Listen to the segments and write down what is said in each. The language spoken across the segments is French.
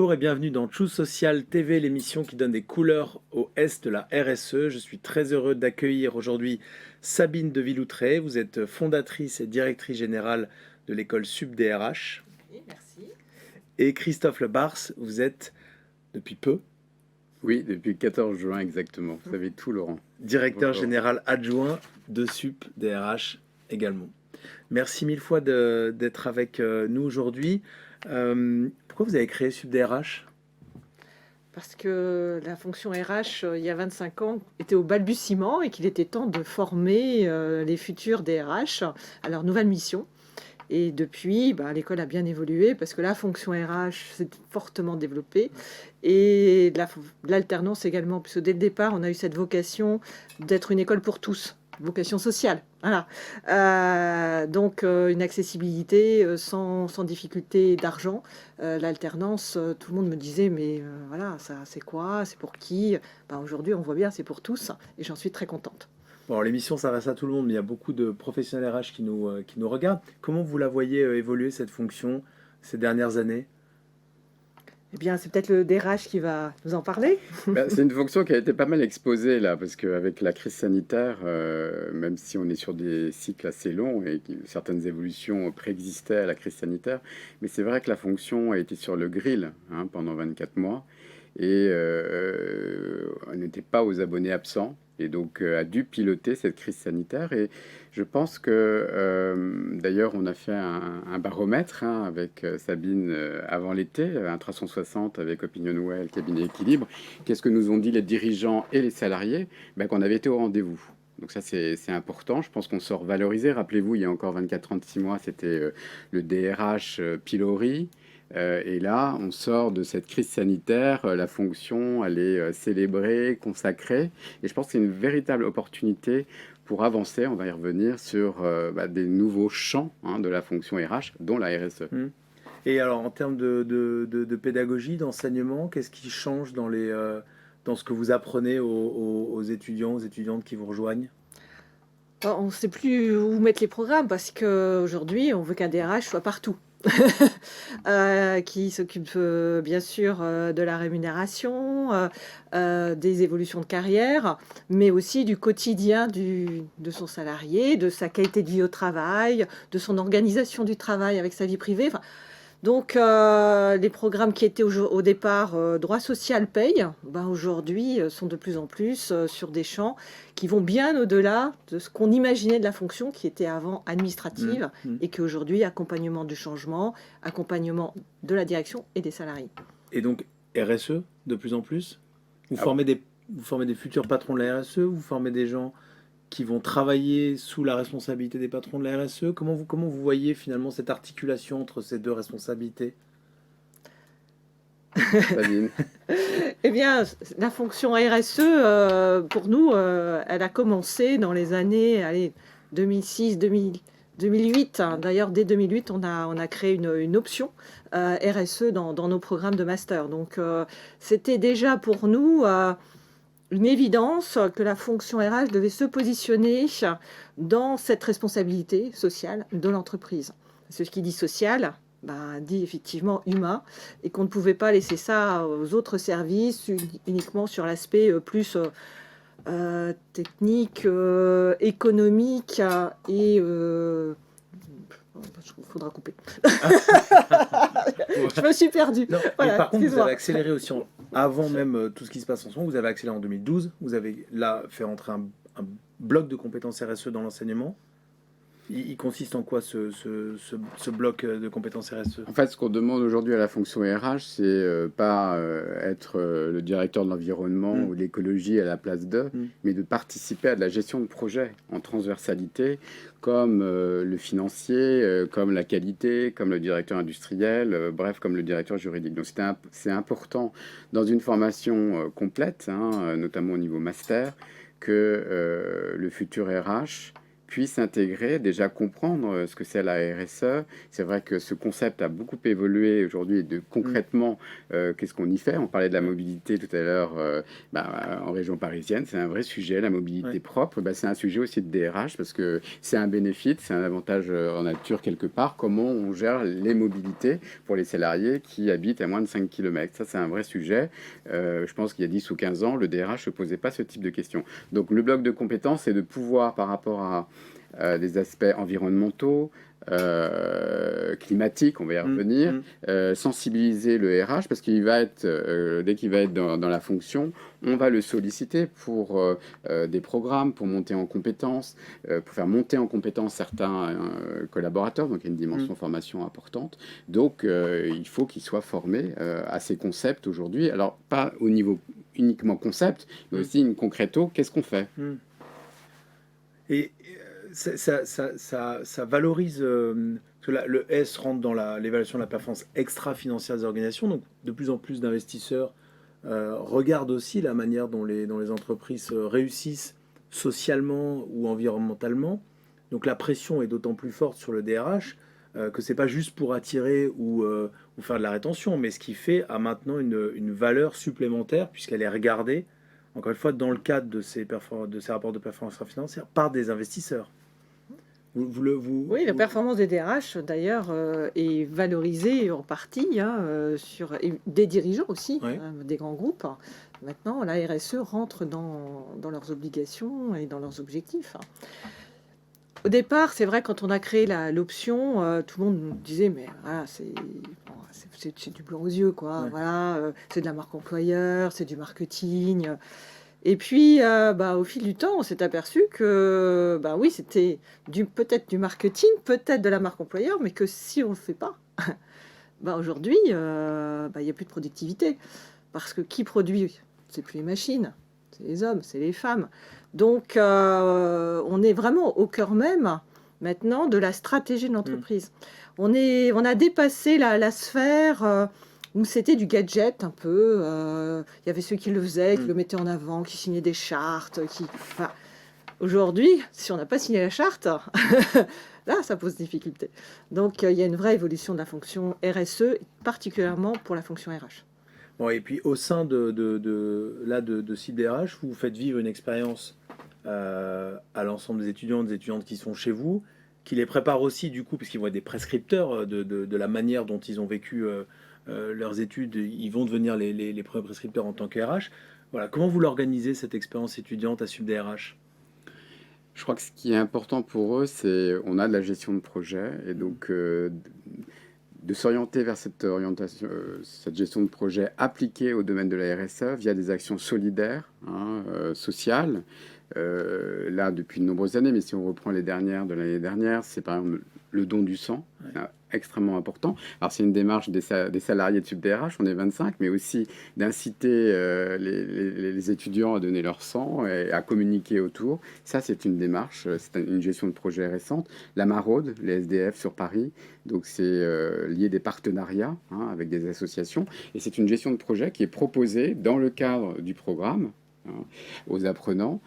Bonjour et bienvenue dans Choose Social TV, l'émission qui donne des couleurs au S de la RSE. Je suis très heureux d'accueillir aujourd'hui Sabine de Villoutré. Vous êtes fondatrice et directrice générale de l'école SUB-DRH. Oui, merci. Et Christophe Lebars, vous êtes depuis peu Oui, depuis le 14 juin exactement. Vous savez tout, Laurent. directeur Bonjour. général adjoint de SUB-DRH également. Merci mille fois d'être avec nous aujourd'hui. Pourquoi vous avez créé SUB-DRH ? Parce que la fonction RH, il y a 25 ans, était au balbutiement et qu'il était temps de former les futurs DRH à leur nouvelle mission. Et depuis, l'école a bien évolué parce que la fonction RH s'est fortement développée et l'alternance également, puisque dès le départ, on a eu cette vocation d'être une école pour tous, vocation sociale. Voilà. Donc, une accessibilité sans difficulté d'argent. L'alternance, tout le monde me disait, mais voilà, ça, c'est quoi? C'est pour qui? Aujourd'hui, on voit bien, c'est pour tous et j'en suis très contente. Bon, alors, l'émission s'adresse à tout le monde, mais il y a beaucoup de professionnels RH qui nous regardent. Comment vous la voyez évoluer, cette fonction, ces dernières années ? Eh bien, c'est peut-être le DRH qui va nous en parler. C'est une fonction qui a été pas mal exposée là, parce qu'avec la crise sanitaire, même si on est sur des cycles assez longs et certaines évolutions préexistaient à la crise sanitaire, mais c'est vrai que la fonction a été sur le grill pendant 24 mois et on n'était pas aux abonnés absents. Et donc a dû piloter cette crise sanitaire. Et je pense que, d'ailleurs, on a fait un baromètre avec Sabine avant l'été, un 360 avec OpinionWay, cabinet Équilibre. Qu'est-ce que nous ont dit les dirigeants et les salariés? Qu'on avait été au rendez-vous. Donc ça, c'est important. Je pense qu'on sort valorisé. Rappelez-vous, il y a encore 24-36 mois, c'était le DRH pilori. Et là, on sort de cette crise sanitaire, la fonction, elle est célébrée, consacrée. Et je pense que c'est une véritable opportunité pour avancer, on va y revenir, sur des nouveaux champs de la fonction RH, dont la RSE. Et alors, en termes de pédagogie, d'enseignement, qu'est-ce qui change dans ce que vous apprenez aux étudiants, aux étudiantes qui vous rejoignent ? On ne sait plus où mettre les programmes parce qu'aujourd'hui, on veut qu'un DRH soit partout. Qui s'occupe bien sûr de la rémunération, des évolutions de carrière, mais aussi du quotidien de son salarié, de sa qualité de vie au travail, de son organisation du travail avec sa vie privée. Donc, les programmes qui étaient au départ droit social paye, aujourd'hui sont de plus en plus sur des champs qui vont bien au-delà de ce qu'on imaginait de la fonction qui était avant administrative et qui aujourd'hui accompagnement du changement, accompagnement de la direction et des salariés. Et donc, RSE de plus en plus ? Vous formez des futurs patrons de la RSE ? Vous formez des gens qui vont travailler sous la responsabilité des patrons de la RSE. Comment vous voyez finalement cette articulation entre ces deux responsabilités ? Eh bien, la fonction RSE, pour nous, elle a commencé dans les années 2006, 2008. D'ailleurs, dès 2008, on a créé une option RSE dans nos programmes de master. Donc, c'était déjà pour nous une évidence que la fonction RH devait se positionner dans cette responsabilité sociale de l'entreprise. Ce qui dit social dit effectivement humain et qu'on ne pouvait pas laisser ça aux autres services uniquement sur l'aspect plus technique, économique et... Il faudra couper. Je me suis perdue. Non, voilà, par contre, vous avez accéléré aussi, avant même tout ce qui se passe en ce moment, vous avez accéléré en 2012. Vous avez là fait entrer un bloc de compétences RSE dans l'enseignement. Il consiste en quoi ce bloc de compétences RSE ? En fait, ce qu'on demande aujourd'hui à la fonction RH, c'est pas être le directeur de l'environnement ou de l'écologie à la place d'eux, mais de participer à de la gestion de projet en transversalité, comme le financier, comme la qualité, comme le directeur industriel, bref, comme le directeur juridique. Donc c'est important dans une formation complète, notamment au niveau master, que le futur RH puissent intégrer, déjà comprendre ce que c'est la RSE. C'est vrai que ce concept a beaucoup évolué aujourd'hui de concrètement qu'est-ce qu'on y fait. On parlait de la mobilité tout à l'heure en région parisienne, c'est un vrai sujet, la mobilité propre. C'est un sujet aussi de DRH parce que c'est un bénéfice, c'est un avantage en nature quelque part. Comment on gère les mobilités pour les salariés qui habitent à moins de 5 km. Ça, c'est un vrai sujet. Je pense qu'il y a 10 ou 15 ans, le DRH ne se posait pas ce type de questions. Donc le bloc de compétences, c'est de pouvoir, par rapport à des aspects environnementaux, climatiques, on va y revenir, sensibiliser le RH, parce qu'il va être, dès qu'il va être dans la fonction, on va le solliciter pour des programmes, pour monter en compétences, pour faire monter en compétences certains collaborateurs, donc il y a une dimension formation importante. Donc il faut qu'ils soient formés à ces concepts aujourd'hui, alors pas au niveau uniquement concept, mais aussi une concréto, qu'est-ce qu'on fait? Et ça valorise, parce que le S rentre dans l'évaluation de la performance extra-financière des organisations, donc de plus en plus d'investisseurs regardent aussi la manière dont les entreprises réussissent socialement ou environnementalement. Donc la pression est d'autant plus forte sur le DRH que c'est pas juste pour attirer ou faire de la rétention, mais ce qui fait a maintenant une valeur supplémentaire puisqu'elle est regardée, encore une fois, dans le cadre de ces rapports de performance financière par des investisseurs. Oui, la performance des DRH, d'ailleurs, est valorisée en partie sur des dirigeants aussi, des grands groupes. Maintenant, la RSE rentre dans leurs obligations et dans leurs objectifs. Au départ, c'est vrai, quand on a créé l'option, tout le monde nous disait, mais voilà, c'est du blanc aux yeux, quoi. Voilà, c'est de la marque employeur, c'est du marketing. Et puis, au fil du temps, on s'est aperçu que, oui, c'était peut-être du marketing, peut-être de la marque employeur, mais que si on ne le fait pas, aujourd'hui, il n'y a plus de productivité. Parce que qui produit? C'est plus les machines, c'est les hommes, c'est les femmes. Donc, on est vraiment au cœur même, maintenant, de la stratégie de l'entreprise. On a dépassé la sphère... où c'était du gadget un peu. Il y avait ceux qui le faisaient, qui le mettaient en avant, qui signaient des chartes. Aujourd'hui, si on n'a pas signé la charte, là, ça pose difficulté. Donc, il y a une vraie évolution de la fonction RSE, particulièrement pour la fonction RH. Bon, et puis, au sein de CIDRH, vous faites vivre une expérience à l'ensemble des étudiantes qui sont chez vous, qui les préparent aussi, du coup, parce qu'ils vont être des prescripteurs de la manière dont ils ont vécu leurs études, ils vont devenir les premiers prescripteurs en tant que RH. Voilà, comment vous l'organisez, cette expérience étudiante à SUBDRH? Je crois que ce qui est important pour eux, c'est on a de la gestion de projet, et donc de s'orienter vers cette gestion de projet appliquée au domaine de la RSE via des actions solidaires, sociales. Là, depuis de nombreuses années, mais si on reprend les dernières de l'année dernière, c'est par exemple le don du sang, extrêmement important. Alors c'est une démarche des salariés de SUBDRH, on est 25, mais aussi d'inciter les étudiants à donner leur sang et à communiquer autour. Ça, c'est une démarche, c'est une gestion de projet récente. La Maraude, les SDF sur Paris, donc c'est lié des partenariats avec des associations, et c'est une gestion de projet qui est proposée dans le cadre du programme aux apprenants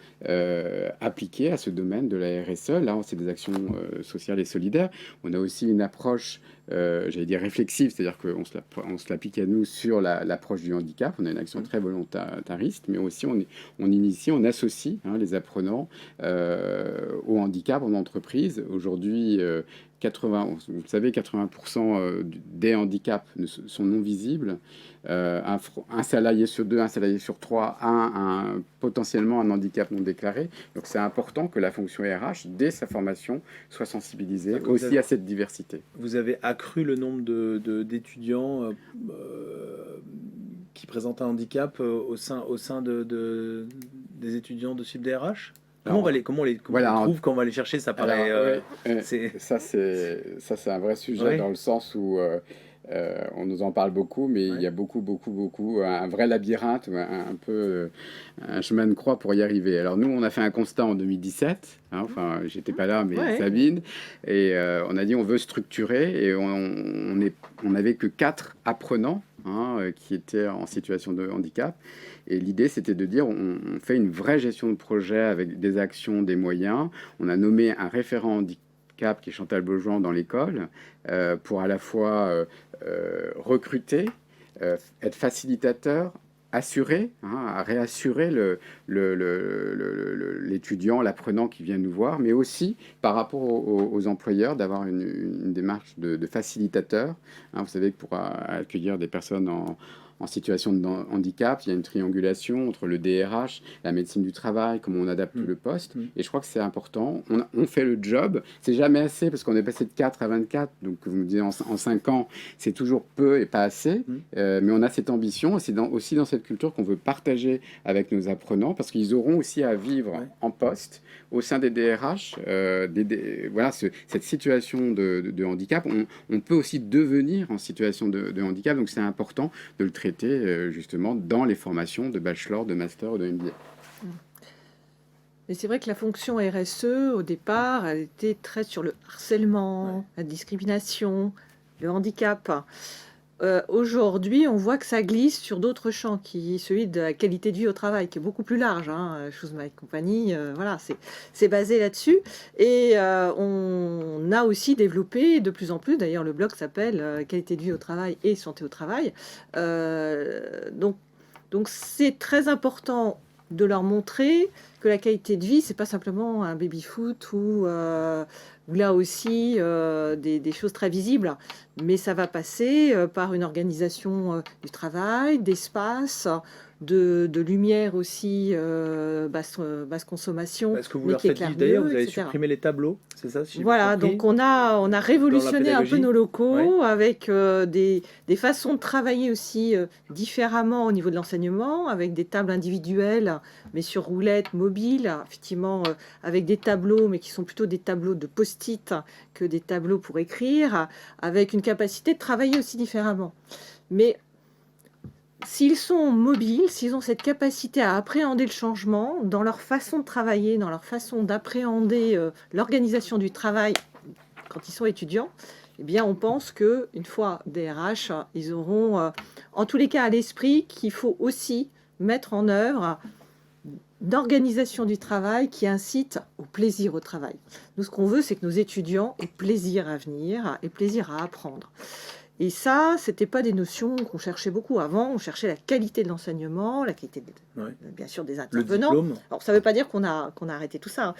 appliqués à ce domaine de la RSE. Là, c'est des actions sociales et solidaires. On a aussi une approche, j'allais dire réflexive, c'est-à-dire qu'on se l'applique à nous sur l'approche du handicap. On a une action très volontariste, mais aussi on initie, on associe les apprenants au handicap en entreprise. Aujourd'hui, vous savez, 80% des handicaps sont non visibles. Un salarié sur 2, un salarié sur 3 a potentiellement un handicap non déclaré. Donc c'est important que la fonction RH, dès sa formation, soit sensibilisée aussi à cette diversité. Vous avez accru le nombre d'étudiants qui présentent un handicap au sein des étudiants de SUBDRH? Comment on les trouve, quand on va les chercher? Ça paraît... Ça, c'est un vrai sujet dans le sens où on nous en parle beaucoup, mais il y a beaucoup, un vrai labyrinthe, un peu un chemin de croix pour y arriver. Alors nous, on a fait un constat en 2017, enfin, j'étais pas là, mais Sabine, et on a dit on veut structurer, et on n'avait que 4 apprenants qui étaient en situation de handicap. Et l'idée, c'était de dire, on fait une vraie gestion de projet avec des actions, des moyens. On a nommé un référent handicap qui est Chantal Beaujean dans l'école pour à la fois recruter, être facilitateur, assurer, à réassurer l'étudiant, l'apprenant qui vient nous voir, mais aussi par rapport aux employeurs d'avoir une démarche de facilitateur. Vous savez que pour accueillir des personnes en situation de handicap, il y a une triangulation entre le DRH, la médecine du travail, comment on adapte le poste. Et je crois que c'est important. On fait le job. C'est jamais assez parce qu'on est passé de 4 à 24. Donc, vous me dites en 5 ans, c'est toujours peu et pas assez. Mais on a cette ambition. Et c'est aussi dans cette culture qu'on veut partager avec nos apprenants parce qu'ils auront aussi à vivre en poste au sein des DRH. Voilà, cette situation de handicap. On peut aussi devenir en situation de handicap. Donc, c'est important de le traiter justement dans les formations de bachelor, de master ou de MBA. Mais c'est vrai que la fonction RSE, au départ, elle était très sur le harcèlement, la discrimination, le handicap. Aujourd'hui, on voit que ça glisse sur d'autres champs, qui est celui de la qualité de vie au travail, qui est beaucoup plus large. Choosema et compagnie, voilà, c'est basé là-dessus. Et on a aussi développé de plus en plus, d'ailleurs le blog s'appelle Qualité de vie au travail et santé au travail. Donc c'est très important de leur montrer que la qualité de vie, c'est pas simplement un baby-foot ou là aussi des choses très visibles, mais ça va passer par une organisation du travail, d'espace, de lumière aussi, basse consommation. Est-ce que vous leur faites vivre d'ailleurs, vous avez etc. supprimé les tableaux, c'est ça si j'ai Voilà, bien compris, donc on a révolutionné un peu pédagogie. nos locaux Ouais. avec des façons de travailler aussi différemment au niveau de l'enseignement, avec des tables individuelles, mais sur roulettes mobiles, effectivement avec des tableaux, mais qui sont plutôt des tableaux de post-it que des tableaux pour écrire, avec une capacité de travailler aussi différemment. Mais s'ils sont mobiles, s'ils ont cette capacité à appréhender le changement dans leur façon de travailler, dans leur façon d'appréhender l'organisation du travail quand ils sont étudiants, eh bien, on pense qu'une fois DRH, ils auront, en tous les cas, à l'esprit qu'il faut aussi mettre en œuvre d'organisation du travail qui incite au plaisir au travail. Nous, ce qu'on veut, c'est que nos étudiants aient plaisir à venir et plaisir à apprendre. Et ça, c'était pas des notions qu'on cherchait beaucoup. Avant, on cherchait la qualité de l'enseignement, la qualité, bien sûr, des Le intervenants. diplôme. Alors, ça ne veut pas dire qu'on a arrêté tout ça.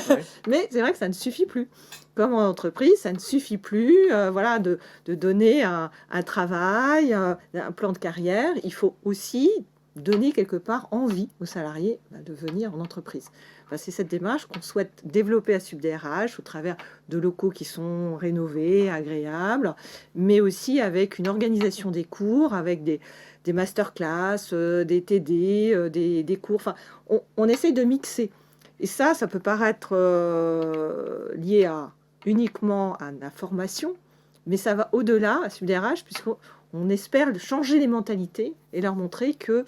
Ouais. Mais c'est vrai que ça ne suffit plus. Comme en entreprise, ça ne suffit plus voilà, de donner un travail, un plan de carrière. Il faut aussi donner quelque part envie aux salariés de venir en entreprise. Enfin, c'est cette démarche qu'on souhaite développer à SUBDRH au travers de locaux qui sont rénovés, agréables, mais aussi avec une organisation des cours, avec des masterclass, des TD, des cours. Enfin, on essaie de mixer. Et ça peut paraître lié uniquement à la formation, mais ça va au-delà à SUBDRH, puisqu'on espère changer les mentalités et leur montrer que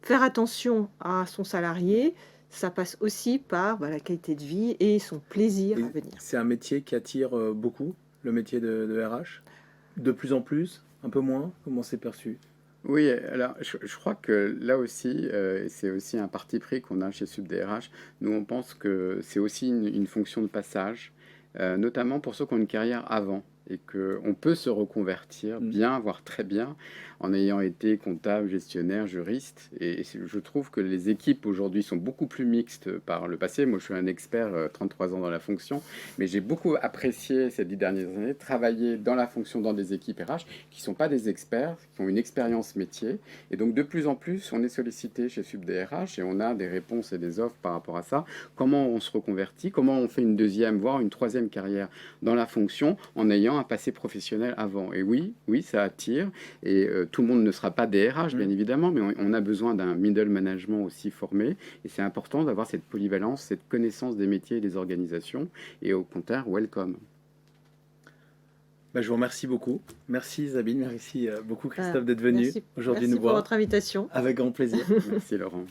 faire attention à son salarié, ça passe aussi par la qualité de vie et son plaisir à venir. C'est un métier qui attire beaucoup, le métier de RH. De plus en plus, un peu moins. Comment c'est perçu? Oui, alors je crois que là aussi, c'est aussi un parti pris qu'on a chez SUBDRH. Nous, on pense que c'est aussi une fonction de passage, notamment pour ceux qui ont une carrière avant et qu'on peut se reconvertir bien, voire très bien, en ayant été comptable, gestionnaire, juriste. Et je trouve que les équipes aujourd'hui sont beaucoup plus mixtes par le passé. Moi, je suis un expert, 33 ans dans la fonction, mais j'ai beaucoup apprécié ces 10 dernières années travailler dans la fonction dans des équipes RH qui ne sont pas des experts, qui ont une expérience métier. Et donc, de plus en plus, on est sollicité chez SUBDRH et on a des réponses et des offres par rapport à ça. Comment on se reconvertit, comment on fait une deuxième, voire une troisième carrière dans la fonction en ayant un passé professionnel avant. Et oui, ça attire. Et tout le monde ne sera pas DRH, bien évidemment, mais on a besoin d'un middle management aussi formé. Et c'est important d'avoir cette polyvalence, cette connaissance des métiers et des organisations. Et au contraire, welcome. Je vous remercie beaucoup. Merci Sabine, merci beaucoup Christophe d'être venu aujourd'hui nous voir. Merci pour votre invitation. Avec grand plaisir. Merci Laurent.